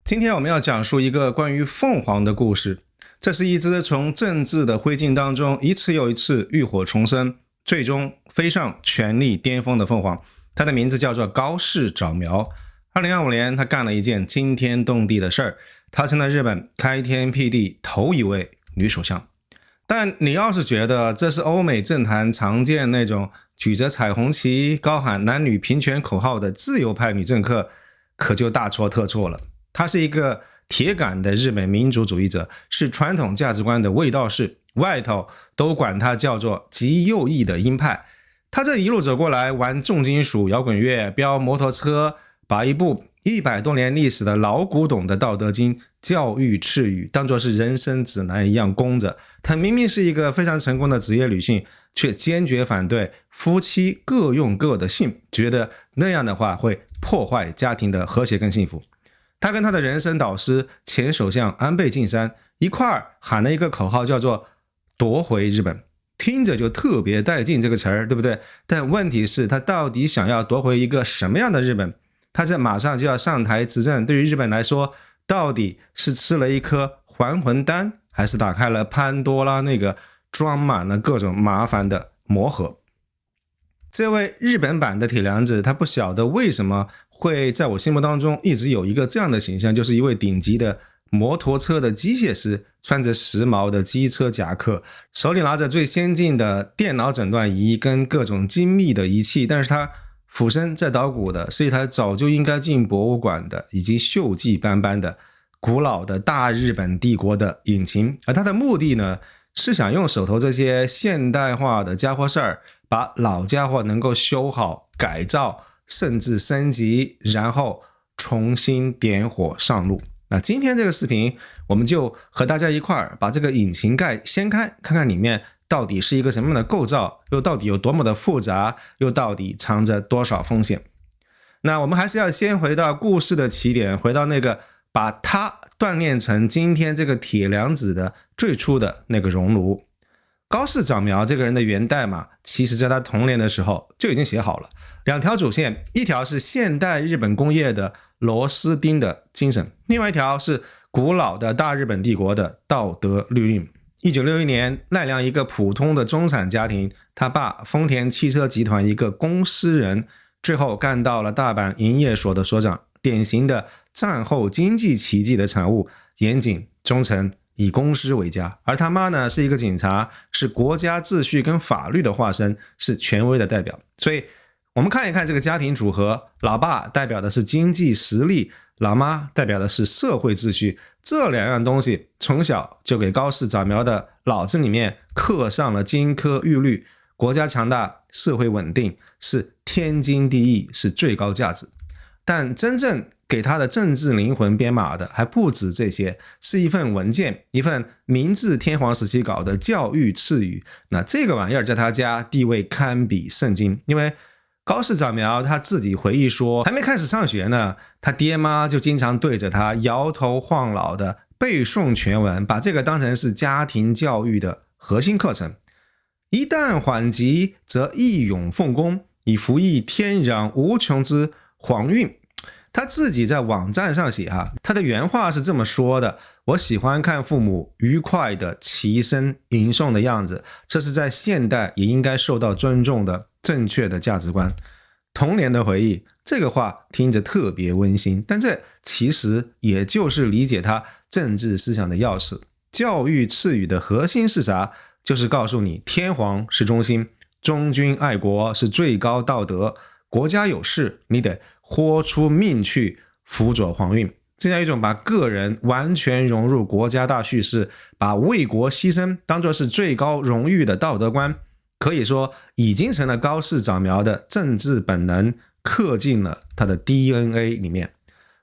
今天我们要讲述一个关于凤凰的故事。这是一只从政治的灰烬当中一次又一次浴火重生，最终飞上权力巅峰的凤凰。它的名字叫做高市早苗。2025年，他干了一件惊天动地的事儿，他成了日本开天辟地头一位女首相。但你要是觉得这是欧美政坛常见那种举着彩虹旗高喊男女平权口号的自由派女政客，可就大错特错了。她是一个铁杆的日本民主主义者，是传统价值观的卫道士，外头都管她叫做极右翼的鹰派。她这一路走过来，玩重金属摇滚乐，飙摩托车，把一部100多年历史的老古董的《道德经》教育敕语当作是人生指南一样供着。她明明是一个非常成功的职业女性，却坚决反对夫妻各用各的性，觉得那样的话会破坏家庭的和谐跟幸福。他跟他的人生导师前首相安倍晋三一块儿喊了一个口号，叫做夺回日本。听着就特别带劲这个词儿，对不对？但问题是他到底想要夺回一个什么样的日本？他这马上就要上台执政，对于日本来说，到底是吃了一颗还魂丹，还是打开了潘多拉那个装满了各种麻烦的魔盒？这位日本版的铁娘子，她不晓得为什么会在我心目当中一直有一个这样的形象，就是一位顶级的摩托车的机械师，穿着时髦的机车夹克，手里拿着最先进的电脑诊断仪跟各种精密的仪器，但是他俯身在捣鼓的是一台早就应该进博物馆的以及锈迹斑斑的古老的大日本帝国的引擎。而他的目的呢，是想用手头这些现代化的家伙事儿，把老家伙能够修好改造甚至升级，然后重新点火上路。那今天这个视频，我们就和大家一块儿把这个引擎盖掀开，看看里面到底是一个什么样的构造，又到底有多么的复杂，又到底藏着多少风险。那我们还是要先回到故事的起点，回到那个把它锻炼成今天这个铁娘子的最初的那个熔炉。高市早苗这个人的源代码，其实在他童年的时候就已经写好了，两条主线，一条是现代日本工业的螺丝钉的精神，另外一条是古老的大日本帝国的道德律令。1961年，奈良一个普通的中产家庭，他爸丰田汽车集团一个公司人，最后干到了大阪营业所的所长，典型的战后经济奇迹的产物，严谨忠诚，以公司为家。而他妈呢，是一个警察，是国家秩序跟法律的化身，是权威的代表。所以我们看一看这个家庭组合，老爸代表的是经济实力，老妈代表的是社会秩序。这两样东西从小就给高市早苗的脑子里面刻上了金科玉律，国家强大，社会稳定是天经地义，是最高价值。但真正给他的政治灵魂编码的还不止这些，是一份文件，一份明治天皇时期搞的教育敕语。那这个玩意儿在他家地位堪比圣经，因为高市早苗他自己回忆说，还没开始上学呢，他爹妈就经常对着他摇头晃脑的背诵全文，把这个当成是家庭教育的核心课程。一旦缓急，则义勇奉公，以服役天壤无穷之皇运。他自己在网站上写他的原话是这么说的：我喜欢看父母愉快的齐声吟诵的样子，这是在现代也应该受到尊重的正确的价值观。童年的回忆，这个话听着特别温馨，但这其实也就是理解他政治思想的钥匙。教育敕语的核心是啥？就是告诉你，天皇是中心，忠君爱国是最高道德，国家有事，你得豁出命去辅佐皇运。这样一种把个人完全融入国家大叙事，把为国牺牲当作是最高荣誉的道德观，可以说已经成了高市早苗的政治本能，刻进了他的 DNA 里面。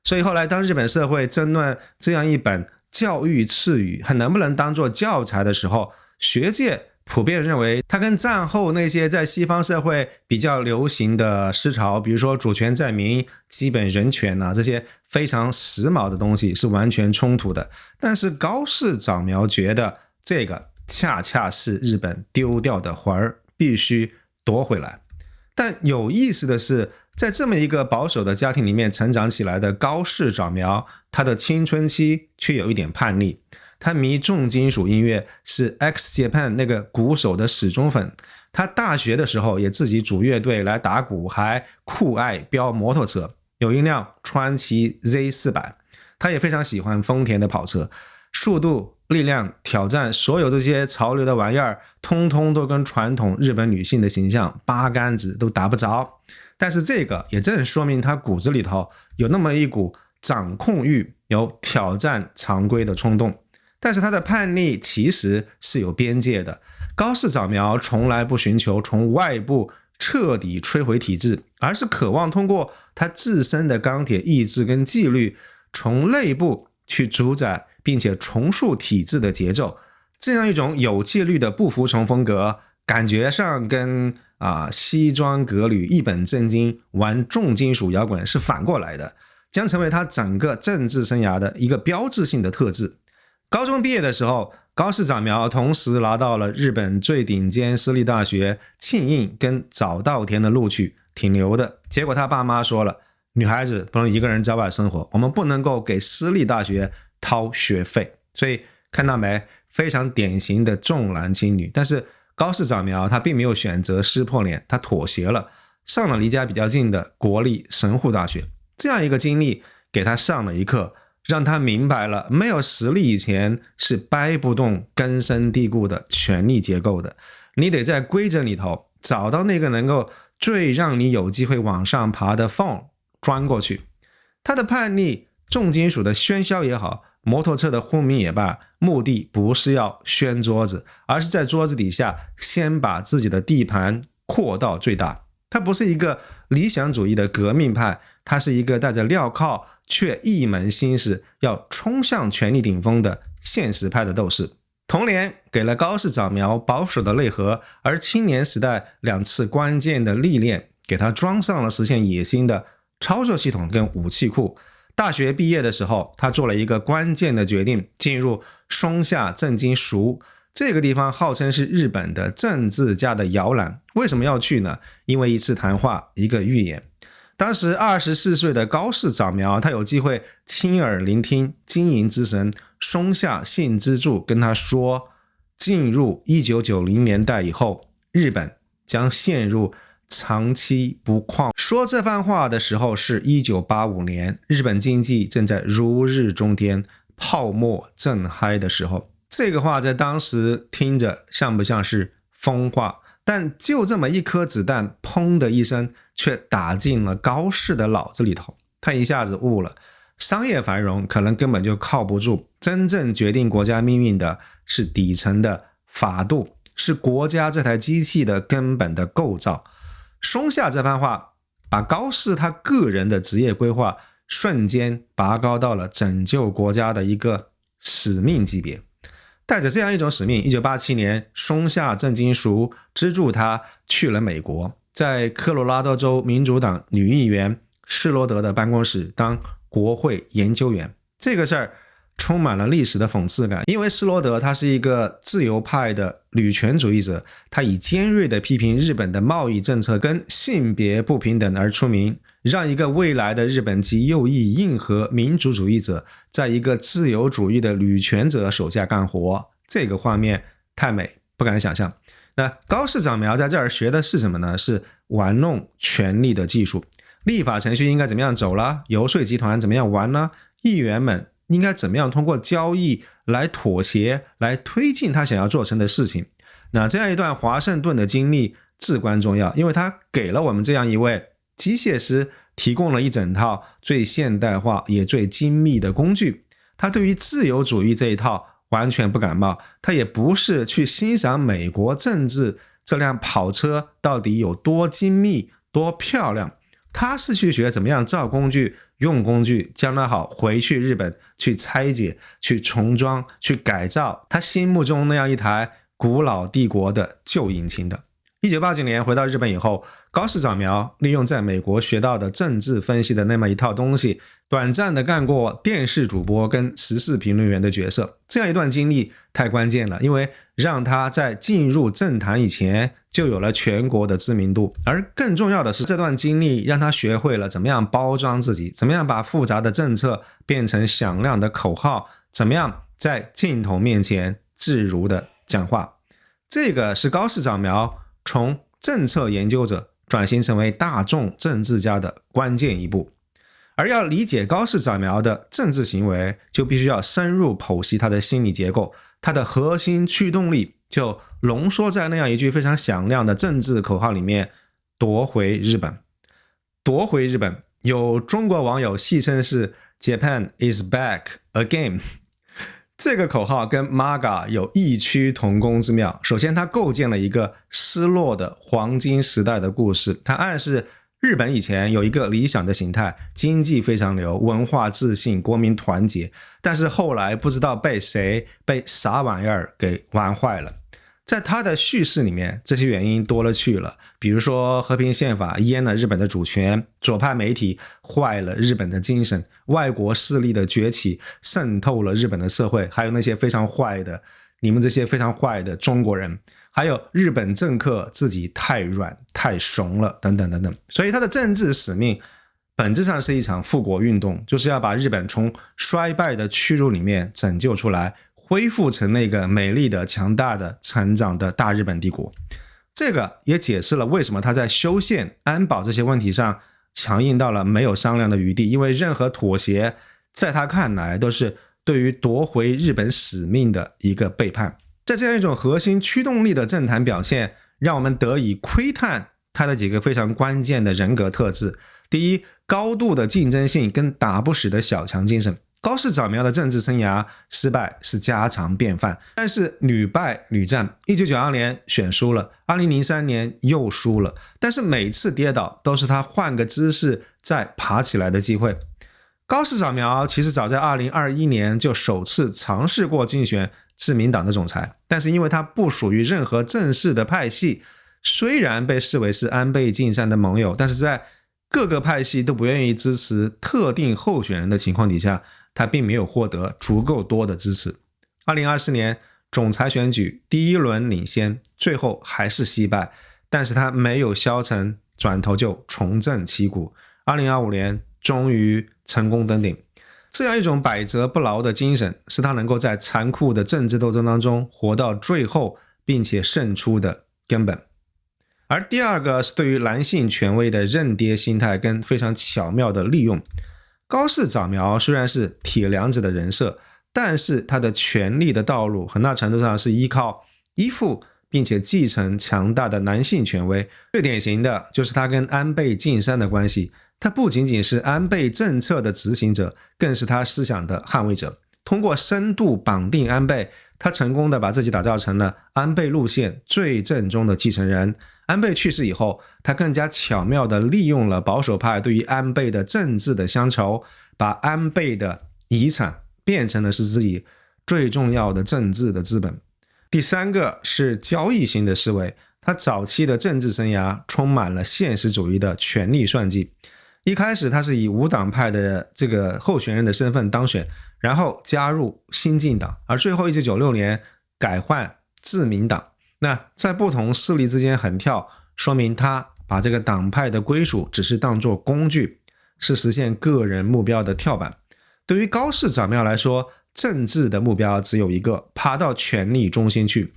所以后来当日本社会争论这样一本教育敕语还能不能当作教材的时候，学界普遍认为它跟战后那些在西方社会比较流行的思潮，比如说主权在民、基本人权这些非常时髦的东西是完全冲突的。但是高市早苗觉得这个恰恰是日本丢掉的魂儿，必须夺回来。但有意思的是，在这么一个保守的家庭里面成长起来的高市早苗，他的青春期却有一点叛逆。他迷重金属音乐，是 X Japan 那个鼓手的死忠粉。他大学的时候也自己组乐队来打鼓，还酷爱飙摩托车，有一辆川崎 Z400。他也非常喜欢丰田的跑车，速度、力量、挑战，所有这些潮流的玩意儿，通通都跟传统日本女性的形象八竿子都打不着。但是这个也正说明他骨子里头有那么一股掌控欲，有挑战常规的冲动。但是他的叛逆其实是有边界的。高市早苗从来不寻求从外部彻底摧毁体制，而是渴望通过他自身的钢铁意志跟纪律，从内部去主宰并且重塑体制的节奏。这样一种有纪律的不服从风格，感觉上跟西装革履一本正经玩重金属摇滚是反过来的，将成为他整个政治生涯的一个标志性的特质。高中毕业的时候，高市早苗同时拿到了日本最顶尖私立大学庆应跟早稻田的录取，挺牛的。结果他爸妈说了，女孩子不能一个人在外生活，我们不能够给私立大学掏学费。所以看到没，非常典型的重男轻女。但是高市早苗他并没有选择撕破脸，他妥协了，上了离家比较近的国立神户大学。这样一个经历给他上了一课，让他明白了没有实力以前是掰不动根深蒂固的权力结构的，你得在规则里头找到那个能够最让你有机会往上爬的缝，钻过去。他的叛逆，重金属的喧嚣也好，摩托车的轰鸣也罢，目的不是要掀桌子，而是在桌子底下先把自己的地盘扩到最大。他不是一个理想主义的革命派，他是一个带着镣铐却一门心思要冲向权力顶峰的现实派的斗士。童年给了高市早苗保守的内核，而青年时代2次关键的历练给他装上了实现野心的操作系统跟武器库。大学毕业的时候，他做了一个关键的决定，进入松下正金塾。这个地方号称是日本的政治家的摇篮。为什么要去呢？因为一次谈话，一个预言。当时24岁的高市早苗，他有机会亲耳聆听经营之神松下幸之助跟他说，进入1990年代以后，日本将陷入长期不况。说这番话的时候是1985年，日本经济正在如日中天，泡沫正嗨的时候。这个话在当时听着像不像是疯话？但就这么一颗子弹，砰的一声，却打进了高市的脑子里头。他一下子悟了，商业繁荣可能根本就靠不住，真正决定国家命运的是底层的法度，是国家这台机器的根本的构造。松下这番话，把高市他个人的职业规划瞬间拔高到了拯救国家的一个使命级别。带着这样一种使命，1987年，松下正金塾资助他去了美国，在科罗拉多州民主党女议员施罗德的办公室当国会研究员。这个事儿充满了历史的讽刺感，因为施罗德他是一个自由派的女权主义者，他以尖锐的批评日本的贸易政策跟性别不平等而出名，让一个未来的日本极右翼硬核民主主义者在一个自由主义的女权者手下干活，这个画面太美，不敢想象。那高市早苗在这儿学的是什么呢？是玩弄权力的技术，立法程序应该怎么样走了，游说集团怎么样玩呢？议员们应该怎么样通过交易来妥协，来推进他想要做成的事情。那这样一段华盛顿的经历至关重要，因为他给了我们这样一位机械师提供了一整套最现代化也最精密的工具。他对于自由主义这一套完全不感冒，他也不是去欣赏美国政治这辆跑车到底有多精密多漂亮，他是去学怎么样造工具用工具，将来好回去日本去拆解去重装去改造他心目中那样一台古老帝国的旧引擎的。1989年回到日本以后，高市早苗利用在美国学到的政治分析的那么一套东西，短暂的干过电视主播跟时事评论员的角色。这样一段经历太关键了，因为让他在进入政坛以前就有了全国的知名度，而更重要的是，这段经历让他学会了怎么样包装自己，怎么样把复杂的政策变成响亮的口号，怎么样在镜头面前自如的讲话。这个是高市早苗从政策研究者转型成为大众政治家的关键一步。而要理解高市早苗的政治行为，就必须要深入剖析他的心理结构，他的核心驱动力就浓缩在那样一句非常响亮的政治口号里面：夺回日本。夺回日本，有中国网友戏称是 Japan is back again。 这个口号跟 MAGA 有异曲同工之妙。首先，它构建了一个失落的黄金时代的故事，它暗示日本以前有一个理想的形态，经济非常牛，文化自信，国民团结，但是后来不知道被谁被啥玩意儿给玩坏了。在他的叙事里面，这些原因多了去了，比如说和平宪法淹了日本的主权，左派媒体坏了日本的精神，外国势力的崛起渗透了日本的社会，还有那些非常坏的，你们这些非常坏的中国人，还有日本政客自己太软太怂了，等等等等。所以他的政治使命本质上是一场复国运动，就是要把日本从衰败的屈辱里面拯救出来，恢复成那个美丽的、强大的、成长的大日本帝国。这个也解释了为什么他在修宪、安保这些问题上强硬到了没有商量的余地，因为任何妥协在他看来都是对于夺回日本使命的一个背叛。在这样一种核心驱动力的政坛表现，让我们得以窥探他的几个非常关键的人格特质。第一，高度的竞争性跟打不死的小强精神。高市早苗的政治生涯失败是家常便饭，但是屡败屡战。1992年选输了，2003年又输了，但是每次跌倒都是他换个姿势再爬起来的机会。高市早苗其实早在2021年就首次尝试过竞选自民党的总裁，但是因为他不属于任何正式的派系，虽然被视为是安倍晋三的盟友，但是在各个派系都不愿意支持特定候选人的情况底下，他并没有获得足够多的支持。2024年总裁选举第一轮领先，最后还是惜败，但是他没有消沉，转头就重振旗鼓。2025年终于成功登顶。这样一种百折不挠的精神，是他能够在残酷的政治斗争当中活到最后并且胜出的根本。而第二个是对于男性权威的认爹心态跟非常巧妙的利用。高市早苗虽然是铁娘子的人设，但是他的权力的道路很大程度上是依附并且继承强大的男性权威。最典型的就是他跟安倍晋三的关系，他不仅仅是安倍政策的执行者，更是他思想的捍卫者。通过深度绑定安倍，他成功的把自己打造成了安倍路线最正宗的继承人。安倍去世以后，他更加巧妙地利用了保守派对于安倍的政治的乡愁，把安倍的遗产变成了是自己最重要的政治的资本。第三个是交易型的思维，他早期的政治生涯充满了现实主义的权力算计。一开始他是以无党派的这个候选人的身份当选，然后加入新进党，而最后1996年改换自民党。那在不同势力之间横跳，说明他把这个党派的归属只是当作工具，是实现个人目标的跳板。对于高市早苗来说，政治的目标只有一个，爬到权力中心去。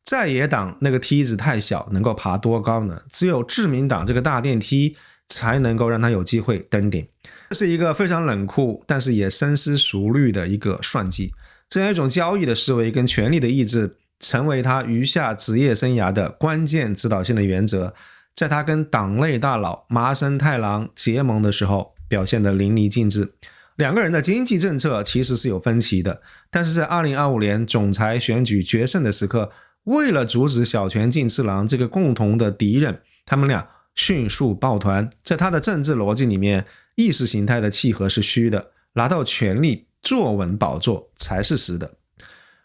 在野党那个梯子太小，能够爬多高呢？只有自民党这个大电梯才能够让他有机会登顶。这是一个非常冷酷但是也深思熟虑的一个算计。这样一种交易的思维跟权力的意志，成为他余下职业生涯的关键指导性的原则，在他跟党内大佬麻生太郎结盟的时候表现得淋漓尽致。两个人的经济政策其实是有分歧的，但是在2025年总裁选举决胜的时刻，为了阻止小泉进次郎这个共同的敌人，他们俩迅速抱团。在他的政治逻辑里面，意识形态的契合是虚的，拿到权力坐稳宝座才是实的。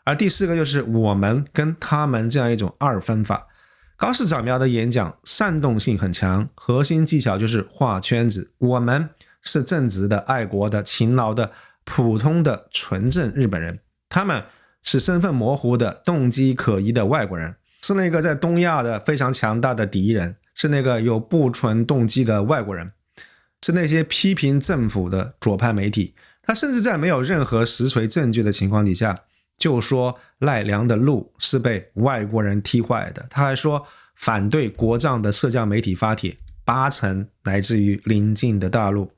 而第四个就是我们跟他们这样一种二分法。高市早苗的演讲煽动性很强，核心技巧就是画圈子。我们是正直的、爱国的、勤劳的、普通的纯正日本人，他们是身份模糊的、动机可疑的外国人，是那个在东亚的非常强大的敌人，是那个有不纯动机的外国人，是那些批评政府的左派媒体。他甚至在没有任何实锤证据的情况底下就说赖良的路是被外国人踢坏的。他还说反对国葬的社交媒体发帖80%来自于邻近的大陆。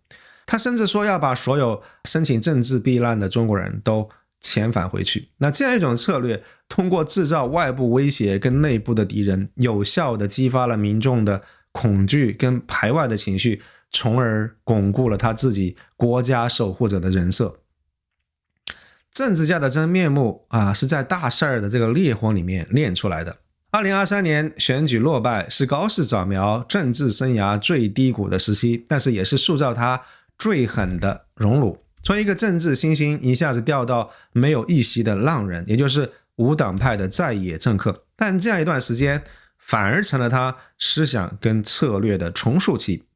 他甚至说要把所有申请政治避难的中国人都遣返回去。那这样一种策略，通过制造外部威胁跟内部的敌人，有效地激发了民众的恐惧跟排外的情绪，从而巩固了他自己国家守护者的人设。政治家的真面目是在大事儿的这个烈火里面练出来的。2023年选举落败是高市早苗政治生涯最低谷的时期，但是也是塑造他最狠的荣辱。从一个政治新星一下子掉到没有一席的浪人，也就是无党派的在野政客。但这样一段时间反而成了他思想跟策略的重塑期。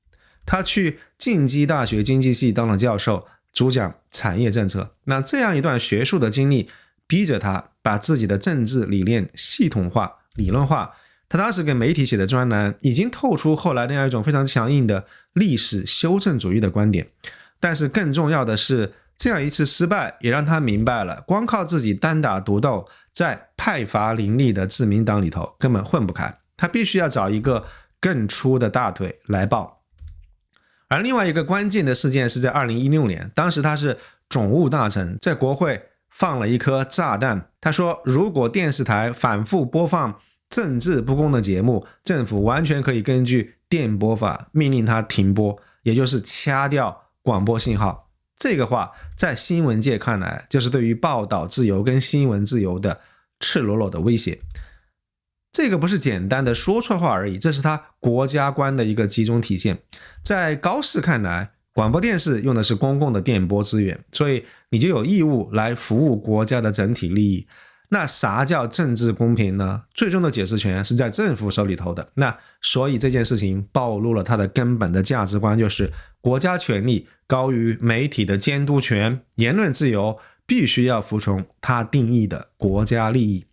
他去近畿大学经济系当了教授，主讲产业政策。那这样一段学术的经历逼着他把自己的政治理念系统化、理论化。他当时给媒体写的专栏已经透出后来那样一种非常强硬的历史修正主义的观点。但是更重要的是，这样一次失败也让他明白了，光靠自己单打独斗，在派阀林立的自民党里头根本混不开，他必须要找一个更粗的大腿来抱。而另外一个关键的事件是在2016年，当时他是总务大臣，在国会放了一颗炸弹。他说，如果电视台反复播放政治不公的节目，政府完全可以根据电波法命令他停播，也就是掐掉广播信号。这个话在新闻界看来就是对于报道自由跟新闻自由的赤裸裸的威胁。这个不是简单的说错话而已，这是他国家观的一个集中体现。在高市看来，广播电视用的是公共的电波资源，所以你就有义务来服务国家的整体利益。那啥叫政治公平呢？最终的解释权是在政府手里头的。那所以这件事情暴露了他的根本的价值观，就是国家权力高于媒体的监督权，言论自由必须要服从他定义的国家利益。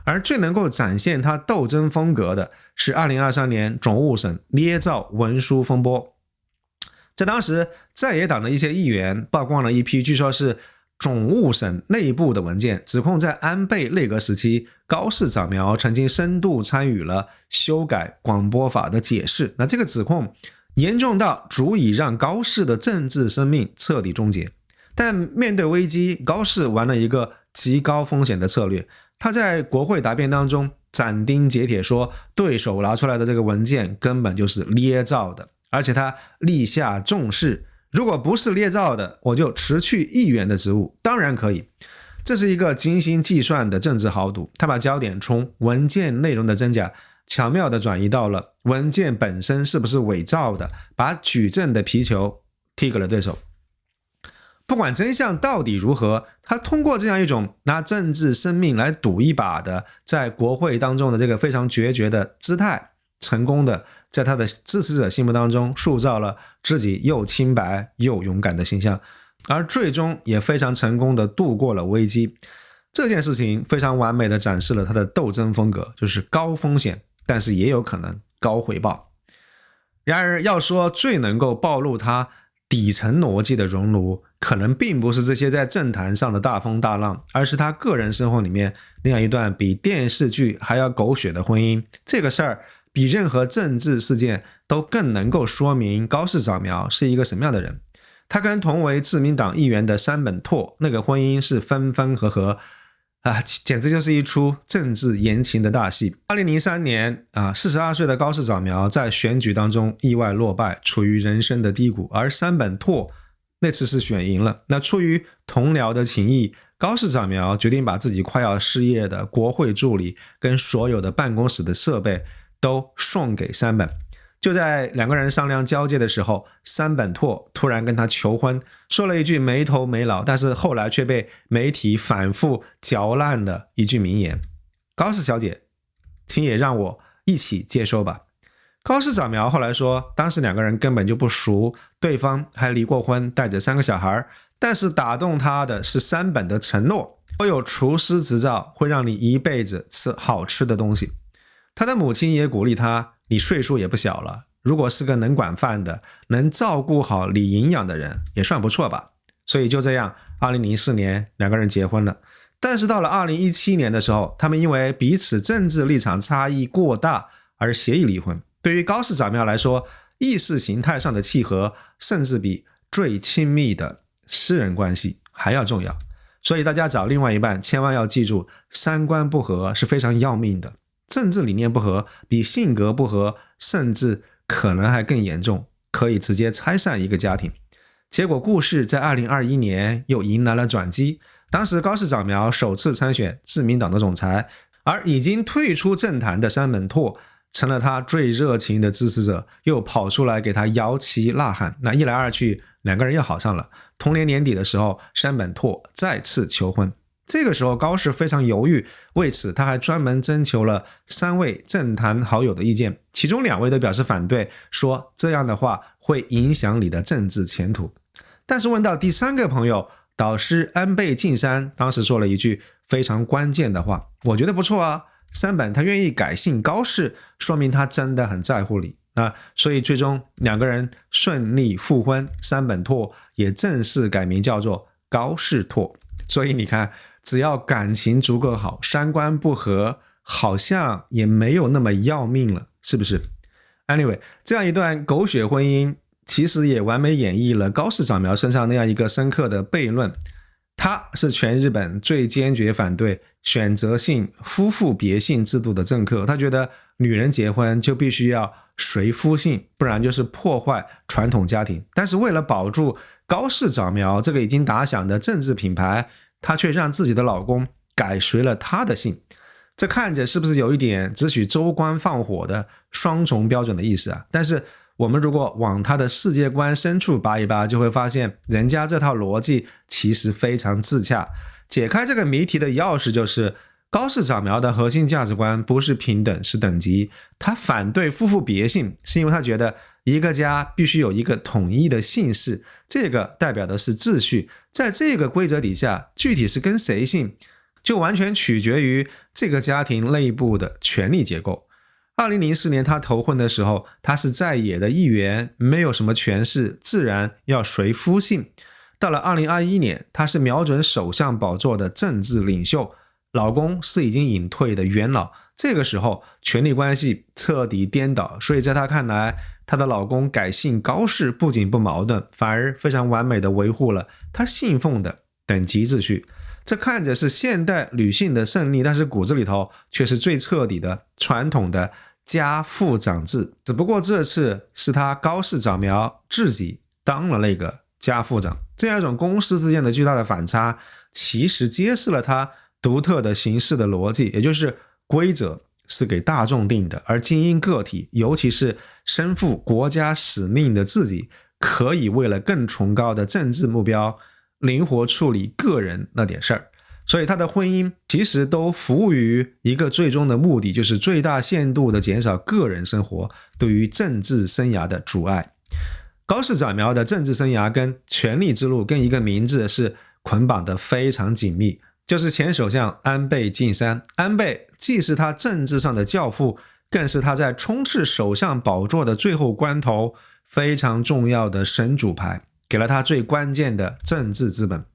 而最能够展现他斗争风格的是2023年总务省捏造文书风波。在当时，在野党的一些议员曝光了一批据说是总务省内部的文件，指控在安倍内阁时期，高市早苗曾经深度参与了修改广播法的解释。那这个指控严重到足以让高市的政治生命彻底终结。但面对危机，高市玩了一个极高风险的策略。他在国会答辩当中斩钉截铁说，对手拿出来的这个文件根本就是捏造的，而且他立下重誓，如果不是捏造的，我就辞去议员的职务。当然可以，这是一个精心计算的政治豪赌。他把焦点从文件内容的真假巧妙地转移到了文件本身是不是伪造的，把举证的皮球踢给了对手。不管真相到底如何，他通过这样一种拿政治生命来赌一把的在国会当中的这个非常决绝的姿态，成功的在他的支持者心目当中塑造了自己又清白又勇敢的形象，而最终也非常成功的度过了危机。这件事情非常完美的展示了他的斗争风格，就是高风险，但是也有可能高回报。然而要说最能够暴露他底层逻辑的熔炉，可能并不是这些在政坛上的大风大浪，而是他个人生活里面那样一段比电视剧还要狗血的婚姻。这个事儿比任何政治事件都更能够说明高市早苗是一个什么样的人。他跟同为自民党议员的山本拓那个婚姻是分分合合简直就是一出政治言情的大戏。2003年42岁的高市早苗在选举当中意外落败，处于人生的低谷，而山本拓那次是选赢了。那出于同僚的情谊，高市早苗决定把自己快要失业的国会助理跟所有的办公室的设备都送给山本。就在两个人商量交接的时候，山本拓突然跟他求婚，说了一句没头没脑，但是后来却被媒体反复嚼烂的一句名言：高市小姐，请也让我一起接收吧。高市早苗后来说，当时两个人根本就不熟，对方还离过婚，带着3个小孩，但是打动他的是山本的承诺，我有厨师执照，会让你一辈子吃好吃的东西。他的母亲也鼓励他，你岁数也不小了，如果是个能管饭的，能照顾好理营养的人，也算不错吧。所以就这样2004年两个人结婚了。但是到了2017年的时候，他们因为彼此政治立场差异过大而协议离婚。对于高市早苗来说，意识形态上的契合甚至比最亲密的私人关系还要重要。所以大家找另外一半千万要记住，三观不合是非常要命的，政治理念不合比性格不合甚至可能还更严重，可以直接拆散一个家庭。结果故事在2021年又迎来了转机，当时高市早苗首次参选自民党的总裁，而已经退出政坛的山本拓成了他最热情的支持者，又跑出来给他摇旗呐喊。那一来二去，两个人又好上了。同年年底的时候，山本拓再次求婚。这个时候高市非常犹豫，为此他还专门征求了3位政坛好友的意见，其中2位都表示反对，说这样的话会影响你的政治前途。但是问到第3个朋友，导师安倍晋三当时说了一句非常关键的话，我觉得不错啊，山本他愿意改姓高市，说明他真的很在乎你。所以最终两个人顺利复婚，山本拓也正式改名叫做高市拓。所以你看，只要感情足够好，三观不合好像也没有那么要命了，是不是？ Anyway， 这样一段狗血婚姻其实也完美演绎了高市早苗身上那样一个深刻的悖论。他是全日本最坚决反对选择性夫妇别姓制度的政客，他觉得女人结婚就必须要随夫姓，不然就是破坏传统家庭。但是为了保住高市早苗这个已经打响的政治品牌，她却让自己的老公改随了她的姓。这看着是不是有一点只许州官放火的双重标准的意思啊？但是我们如果往他的世界观深处扒一扒，就会发现人家这套逻辑其实非常自洽。解开这个谜题的钥匙就是高市早苗的核心价值观不是平等，是等级。他反对夫妇别姓，是因为他觉得一个家必须有一个统一的姓氏，这个代表的是秩序。在这个规则底下，具体是跟谁姓，就完全取决于这个家庭内部的权力结构。2004年他投婚的时候，他是在野的议员，没有什么权势，自然要随夫姓。到了2021年，他是瞄准首相宝座的政治领袖，老公是已经隐退的元老，这个时候权力关系彻底颠倒，所以在他看来，她的老公改姓高市不仅不矛盾，反而非常完美的维护了他信奉的等级秩序。这看着是现代女性的胜利，但是骨子里头却是最彻底的传统的家父长制。只不过这次是他高市早苗自己当了那个家父长，这样一种公司之间的巨大的反差，其实揭示了他独特的行事的逻辑，也就是规则是给大众定的，而精英个体，尤其是身负国家使命的自己，可以为了更崇高的政治目标灵活处理个人那点事儿。所以他的婚姻其实都服务于一个最终的目的，就是最大限度的减少个人生活对于政治生涯的阻碍。高市早苗的政治生涯跟权力之路跟一个名字是捆绑的非常紧密，就是前首相安倍晋三。安倍既是他政治上的教父，更是他在冲刺首相宝座的最后关头非常重要的神主牌，给了他最关键的政治资本。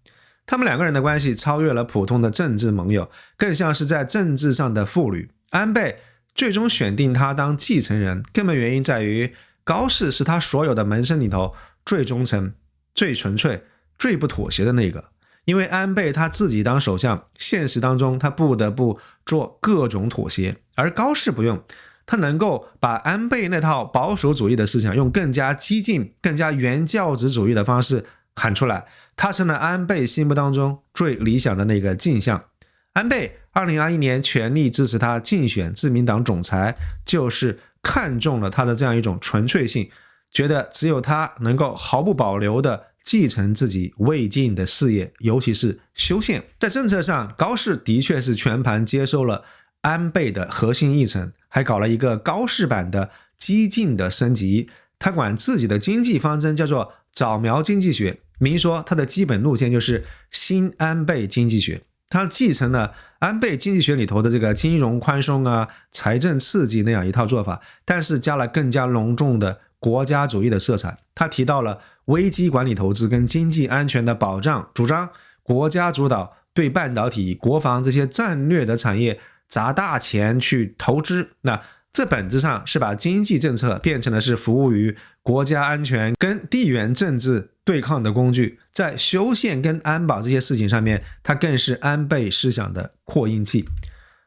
他们两个人的关系超越了普通的政治盟友，更像是在政治上的父女。安倍最终选定他当继承人，根本原因在于高市是他所有的门生里头最忠诚、最纯粹、最不妥协的那个。因为安倍他自己当首相，现实当中他不得不做各种妥协，而高市不用，他能够把安倍那套保守主义的思想用更加激进、更加原教旨主义的方式喊出来，他成了安倍心目当中最理想的那个镜像。安倍2021年全力支持他竞选自民党总裁，就是看中了他的这样一种纯粹性，觉得只有他能够毫不保留地继承自己未尽的事业，尤其是修宪。在政策上，高市的确是全盘接收了安倍的核心议程，还搞了一个高式版的激进的升级。他管自己的经济方针叫做早苗经济学，明说他的基本路线就是新安倍经济学。他继承了安倍经济学里头的这个金融宽松啊、财政刺激那样一套做法，但是加了更加隆重的国家主义的色彩。他提到了危机管理投资跟经济安全的保障，主张国家主导对半导体、国防这些战略的产业砸大钱去投资。那这本质上是把经济政策变成了是服务于国家安全跟地缘政治对抗的工具，在修宪跟安保这些事情上面，它更是安倍思想的扩音器。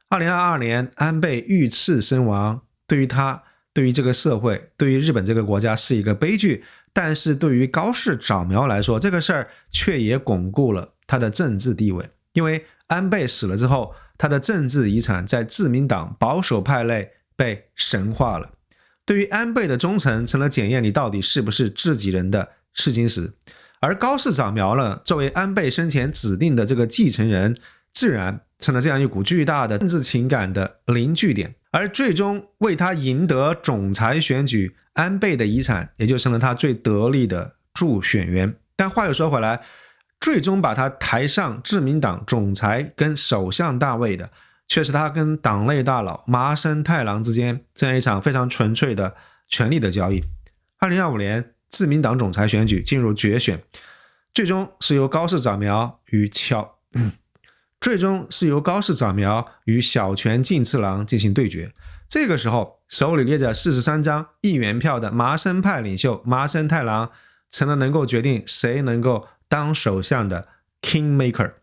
2022年安倍遇刺身亡，对于他、对于这个社会、对于日本这个国家是一个悲剧，但是对于高市早苗来说，这个事儿却也巩固了他的政治地位。因为安倍死了之后，他的政治遗产在自民党保守派内被神化了。对于安倍的忠诚成了检验你到底是不是自己人的试金石。而高市早苗呢，作为安倍生前指定的这个继承人，自然成了这样一股巨大的政治情感的凝聚点。而最终为他赢得总裁选举，安倍的遗产也就成了他最得力的助选员。但话又说回来，最终把他抬上自民党总裁跟首相大位的，却是他跟党内大佬麻生太郎之间这样一场非常纯粹的权力的交易。2025年自民党总裁选举进入决选，最终是由高市早苗与小泉进次郎进行对决。这个时候，手里捏着43张议员票的麻生派领袖麻生太郎成了能够决定谁能够当首相的 Kingmaker。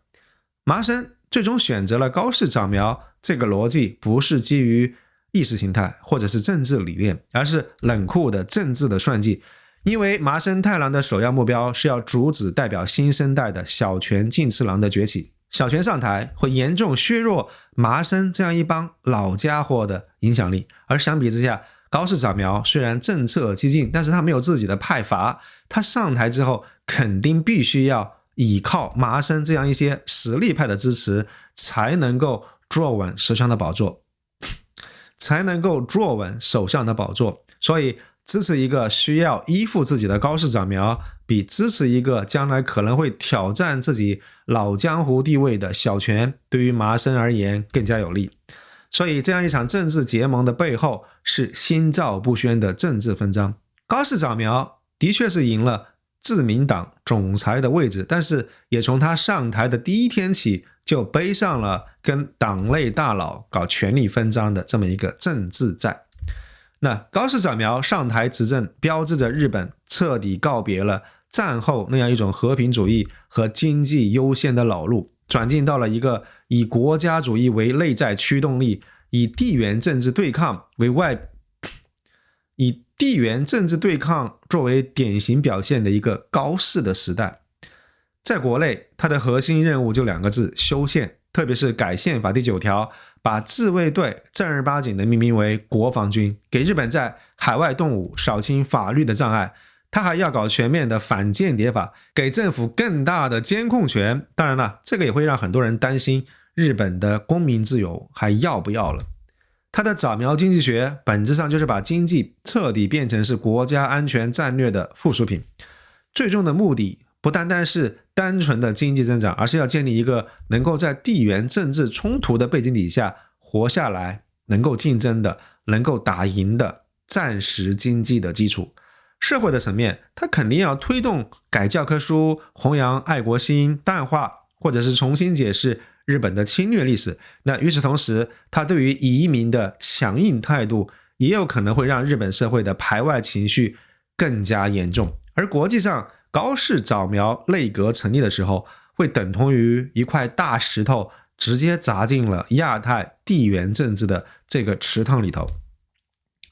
麻生最终选择了高市早苗，这个逻辑不是基于意识形态或者是政治理念，而是冷酷的政治的算计。因为麻生太郎的首要目标是要阻止代表新生代的小泉进次郎的崛起，小泉上台会严重削弱麻生这样一帮老家伙的影响力。而相比之下，高市早苗虽然政策激进，但是他没有自己的派阀，他上台之后肯定必须要依靠麻生这样一些实力派的支持，才能够坐稳首相的宝座。所以支持一个需要依附自己的高市早苗，比支持一个将来可能会挑战自己老江湖地位的小泉，对于麻生而言更加有利。所以这样一场政治结盟的背后，是心照不宣的政治分赃。高市早苗的确是赢了自民党总裁的位置，但是也从他上台的第一天起，就背上了跟党内大佬搞权力分赃的这么一个政治债。那高市早苗上台执政，标志着日本彻底告别了战后那样一种和平主义和经济优先的老路，转进到了一个以国家主义为内在驱动力，以地缘政治对抗作为典型表现的一个高市的时代。在国内，它的核心任务就2个字：修宪。特别是改宪法第9条，把自卫队正儿八经的命名为国防军，给日本在海外动武扫清法律的障碍。他还要搞全面的反间谍法，给政府更大的监控权。当然了，这个也会让很多人担心日本的公民自由还要不要了。他的早苗经济学本质上就是把经济彻底变成是国家安全战略的附属品，最终的目的不单单是单纯的经济增长，而是要建立一个能够在地缘政治冲突的背景底下活下来、能够竞争的、能够打赢的战时经济的基础。社会的层面，它肯定要推动改教科书，弘扬爱国心，淡化或者是重新解释日本的侵略历史。那与此同时，它对于移民的强硬态度也有可能会让日本社会的排外情绪更加严重。而国际上，高市早苗内阁成立的时候，会等同于一块大石头直接砸进了亚太地缘政治的这个池塘里头。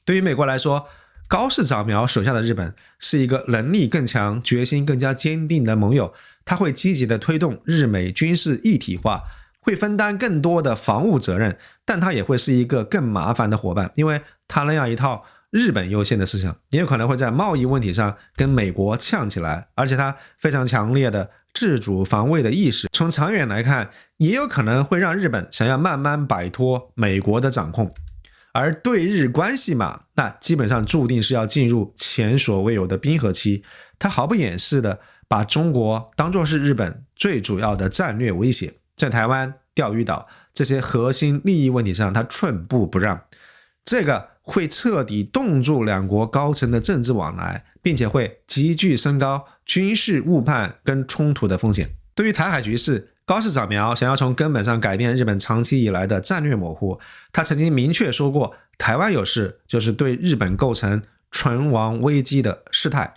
对于美国来说，高市早苗手下的日本是一个能力更强、决心更加坚定的盟友，他会积极的推动日美军事一体化，会分担更多的防务责任，但他也会是一个更麻烦的伙伴，因为他那样一套日本优先的思想，也有可能会在贸易问题上跟美国呛起来，而且他非常强烈的自主防卫的意识，从长远来看，也有可能会让日本想要慢慢摆脱美国的掌控。而对日关系嘛，那基本上注定是要进入前所未有的冰河期。他毫不掩饰的把中国当作是日本最主要的战略威胁，在台湾、钓鱼岛这些核心利益问题上，他寸步不让。这个会彻底冻住两国高层的政治往来，并且会急剧升高军事误判跟冲突的风险。对于台海局势，高市早苗想要从根本上改变日本长期以来的战略模糊。他曾经明确说过，台湾有事就是对日本构成存亡危机的事态。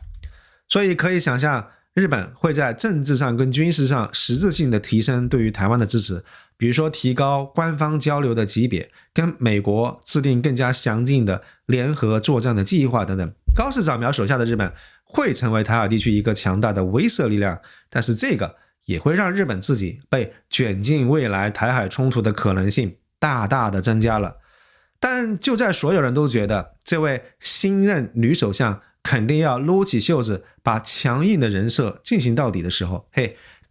所以可以想象，日本会在政治上跟军事上实质性的提升对于台湾的支持，比如说提高官方交流的级别，跟美国制定更加详尽的联合作战的计划等等。高市早苗手下的日本会成为台海地区一个强大的威慑力量，但是这个也会让日本自己被卷进未来台海冲突的可能性大大的增加了。但就在所有人都觉得这位新任女首相肯定要撸起袖子把强硬的人设进行到底的时候，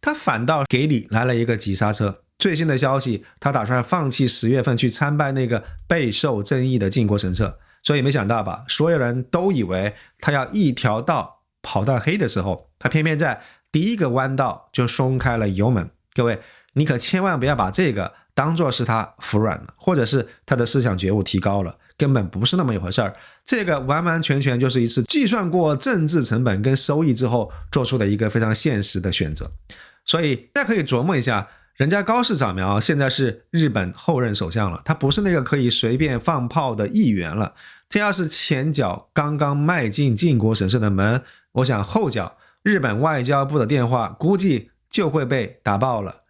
他反倒给你来了一个急刹车。最新的消息，他打算放弃10月份去参拜那个备受争议的靖国神社。所以没想到吧，所有人都以为他要一条道跑到黑的时候，他偏偏在第一个弯道就松开了油门。各位，你可千万不要把这个当作是他服软了，或者是他的思想觉悟提高了，根本不是那么一回事儿。这个完完全全就是一次计算过政治成本跟收益之后做出的一个非常现实的选择。所以大家可以琢磨一下，人家高市早苗现在是日本后任首相了，他不是那个可以随便放炮的议员了。他要是前脚刚刚迈进靖国神社的门，我想后脚日本外交部的电话估计就会被打爆了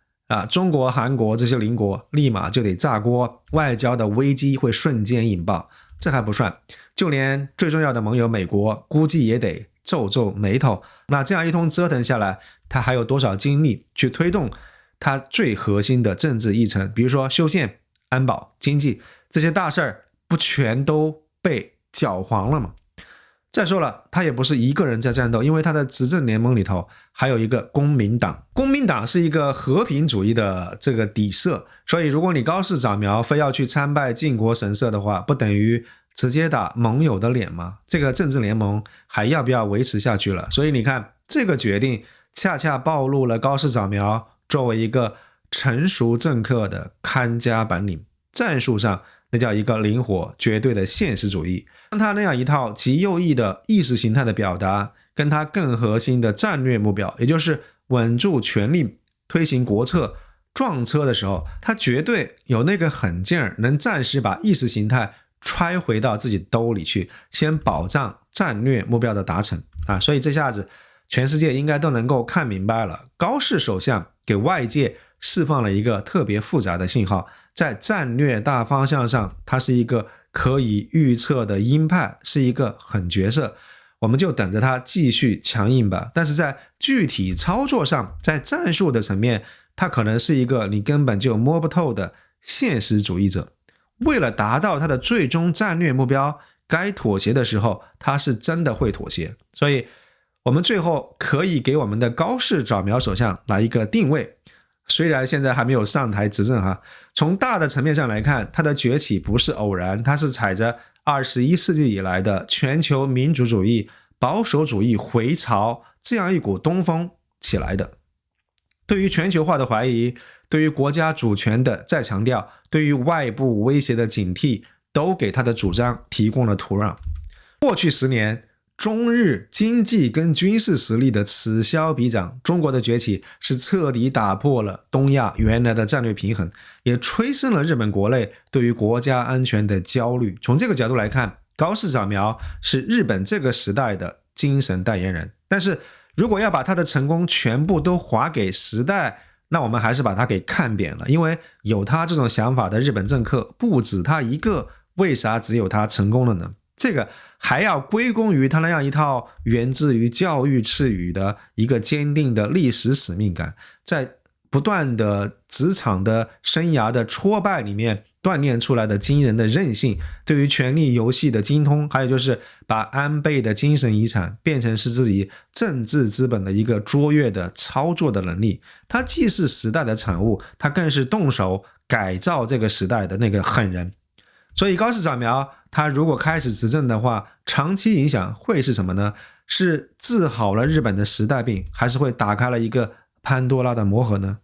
中国、韩国这些邻国立马就得炸锅，外交的危机会瞬间引爆。这还不算，就连最重要的盟友美国估计也得皱皱眉头。那这样一通折腾下来，他还有多少精力去推动他最核心的政治议程，比如说修宪、安保、经济这些大事儿，不全都被搅黄了吗？再说了，他也不是一个人在战斗，因为他的执政联盟里头还有一个公民党。公民党是一个和平主义的这个底色，所以如果你高市早苗非要去参拜靖国神社的话，不等于直接打盟友的脸吗？这个政治联盟还要不要维持下去了？所以你看，这个决定恰恰暴露了高市早苗作为一个成熟政客的看家本领。战术上那叫一个灵活绝对的现实主义，像他那样一套极右翼的意识形态的表达，跟他更核心的战略目标，也就是稳住权力推行国策撞车的时候，他绝对有那个狠劲儿，能暂时把意识形态揣回到自己兜里去，先保障战略目标的达成所以这下子全世界应该都能够看明白了，高市首相给外界释放了一个特别复杂的信号，在战略大方向上，他是一个可以预测的鹰派，是一个狠角色，我们就等着他继续强硬吧。但是在具体操作上，在战术的层面，他可能是一个你根本就摸不透的现实主义者。为了达到他的最终战略目标，该妥协的时候，他是真的会妥协。所以我们最后可以给我们的高市早苗首相来一个定位，虽然现在还没有上台执政从大的层面上来看，他的崛起不是偶然，他是踩着21世纪以来的全球民主主义、保守主义回潮这样一股东风起来的。对于全球化的怀疑，对于国家主权的再强调，对于外部威胁的警惕，都给他的主张提供了土壤。过去10年，中日经济跟军事实力的此消彼长，中国的崛起是彻底打破了东亚原来的战略平衡，也催生了日本国内对于国家安全的焦虑。从这个角度来看，高市早苗是日本这个时代的精神代言人。但是如果要把他的成功全部都划给时代，那我们还是把他给看扁了，因为有他这种想法的日本政客不止他一个，为啥只有他成功了呢？这个还要归功于他那样一套源自于教育赐予的一个坚定的历史使命感，在不断的职场的生涯的挫败里面锻炼出来的惊人的韧性，对于权力游戏的精通，还有就是把安倍的精神遗产变成是自己政治资本的一个卓越的操作的能力。他既是时代的产物，他更是动手改造这个时代的那个狠人。所以高市早苗他如果开始执政的话，长期影响会是什么呢？是治好了日本的时代病，还是会打开了一个潘多拉的魔盒呢？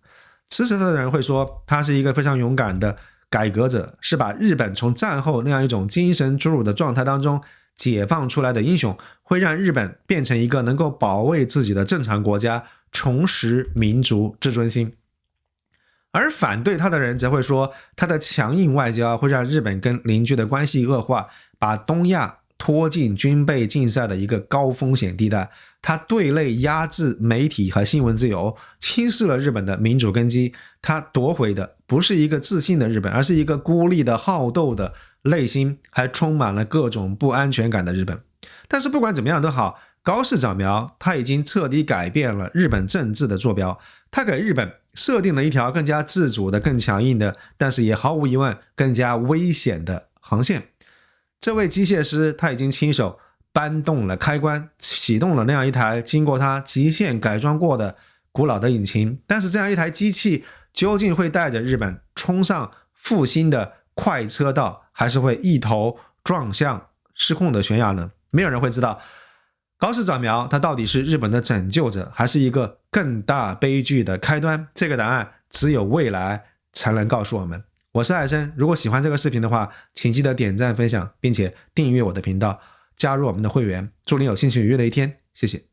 支持他的人会说他是一个非常勇敢的改革者，是把日本从战后那样一种精神俘虏的状态当中解放出来的英雄，会让日本变成一个能够保卫自己的正常国家，重拾民族自尊心。而反对他的人则会说，他的强硬外交会让日本跟邻居的关系恶化，把东亚拖进军备竞赛的一个高风险地带。他对内压制媒体和新闻自由，轻视了日本的民主根基。他夺回的不是一个自信的日本，而是一个孤立的好斗的内心，还充满了各种不安全感的日本。但是不管怎么样都好，高市早苗他已经彻底改变了日本政治的坐标，他给日本设定了一条更加自主的、更强硬的，但是也毫无疑问更加危险的航线。这位机械师他已经亲手搬动了开关，启动了那样一台经过他极限改装过的古老的引擎。但是这样一台机器究竟会带着日本冲上复兴的快车道，还是会一头撞向失控的悬崖呢？没有人会知道。高市早苗他到底是日本的拯救者，还是一个更大悲剧的开端？这个答案只有未来才能告诉我们。我是艾生，如果喜欢这个视频的话，请记得点赞分享，并且订阅我的频道，加入我们的会员，祝你有心情愉悦的一天，谢谢。